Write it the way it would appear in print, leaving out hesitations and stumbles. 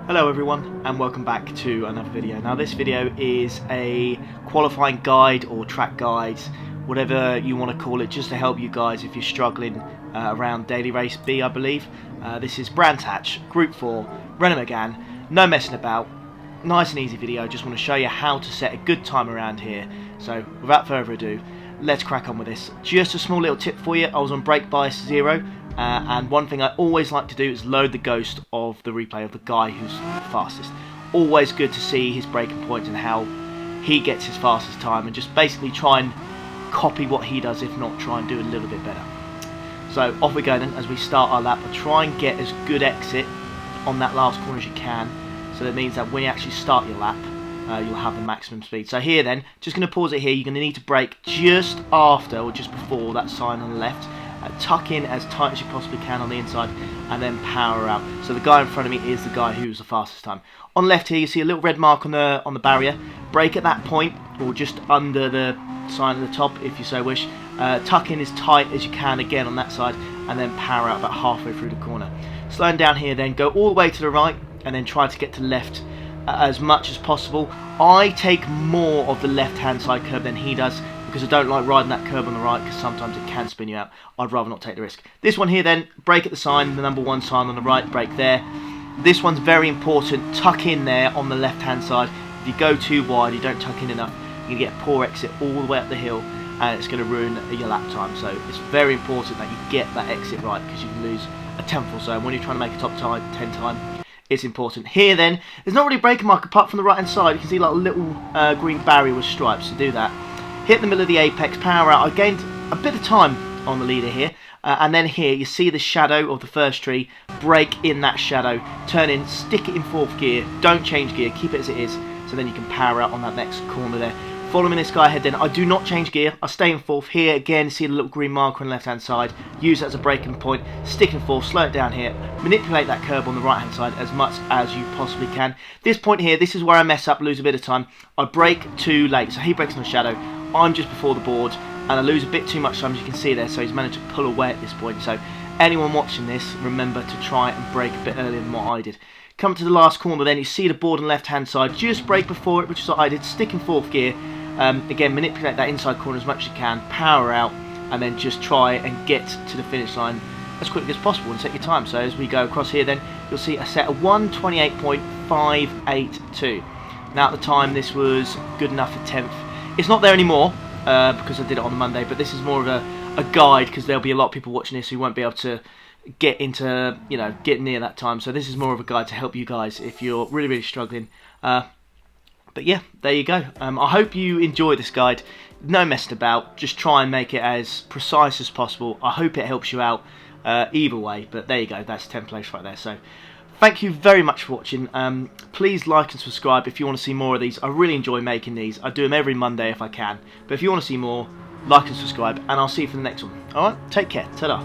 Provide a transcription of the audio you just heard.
Hello everyone and welcome back to another video. Now this video is a qualifying guide or track guide, whatever you want to call it, just to help you guys if you're struggling around daily race B, I believe. This is Brantatch, Group 4, Renault Megane, no messing about, nice and easy video. Just want to show you how to set a good time around here. So without further ado, let's crack on with this. Just a small little tip for you, I was on brake bias 0. And one thing I always like to do is load the ghost of the replay of the guy who's fastest. Always good to see his braking points and how he gets his fastest time, and just basically try and copy what he does, if not try and do a little bit better. So off we go then as we start our lap. Try and get as good exit on that last corner as you can, so that means that when you actually start your lap you'll have the maximum speed. So here then, just going to pause it here, you're going to need to brake just after or just before that sign on the left. Tuck in as tight as you possibly can on the inside and then power out. So the guy in front of me is the guy who's the fastest time. On left here you see a little red mark on the barrier. Brake at that point or just under the sign at the top if you so wish. Tuck in as tight as you can again on that side and then power out about halfway through the corner. Slowing down here then, go all the way to the right and then try to get to the left as much as possible. I take more of the left hand side curb than he does, because I don't like riding that curb on the right because sometimes it can spin you out. I'd rather not take the risk. This one here then, brake at the sign, the number 1 sign on the right, brake there. This one's very important, tuck in there on the left hand side. If you go too wide, you don't tuck in enough, you get a poor exit all the way up the hill and it's going to ruin your lap time. So it's very important that you get that exit right, because you can lose a tenth or so. When you're trying to make a top time, 10 time, it's important. Here then, there's not really a braking mark apart from the right hand side. You can see like a little green barrier with stripes to do that. Hit the middle of the apex, power out. I gained a bit of time on the leader here. And then here, you see the shadow of the first tree. Brake in that shadow. Turn in, stick it in 4th gear. Don't change gear, keep it as it is. So then you can power out on that next corner there. Following this guy ahead then, I do not change gear. I stay in 4th. Here again, see the little green marker on the left hand side. Use that as a braking point. Stick in 4th, slow it down here. Manipulate that curb on the right hand side as much as you possibly can. This point here, this is where I mess up, lose a bit of time. I brake too late. So he brakes on the shadow. I'm just before the board and I lose a bit too much time, as you can see there, so he's managed to pull away at this point. So anyone watching this, remember to try and brake a bit earlier than what I did. Come to the last corner then, you see the board on the left hand side, just brake before it, which is what I did, stick in 4th gear. Again, manipulate that inside corner as much as you can, power out and then just try and get to the finish line as quickly as possible and set your time. So as we go across here then, you'll see a set of 1:28.582. Now at the time this was good enough for 10th. It's not there anymore because I did it on Monday, but this is more of a guide, because there'll be a lot of people watching this who won't be able to get into, get near that time. So this is more of a guide to help you guys if you're really struggling. But yeah, there you go. I hope you enjoy this guide. No messing about, just try and make it as precise as possible. I hope it helps you out either way, but there you go, that's 10 place right there. So thank you very much for watching. Please like and subscribe if you want to see more of these. I really enjoy making these. I do them every Monday if I can. But if you want to see more, like and subscribe, and I'll see you for the next one. Alright, take care. Ta-da.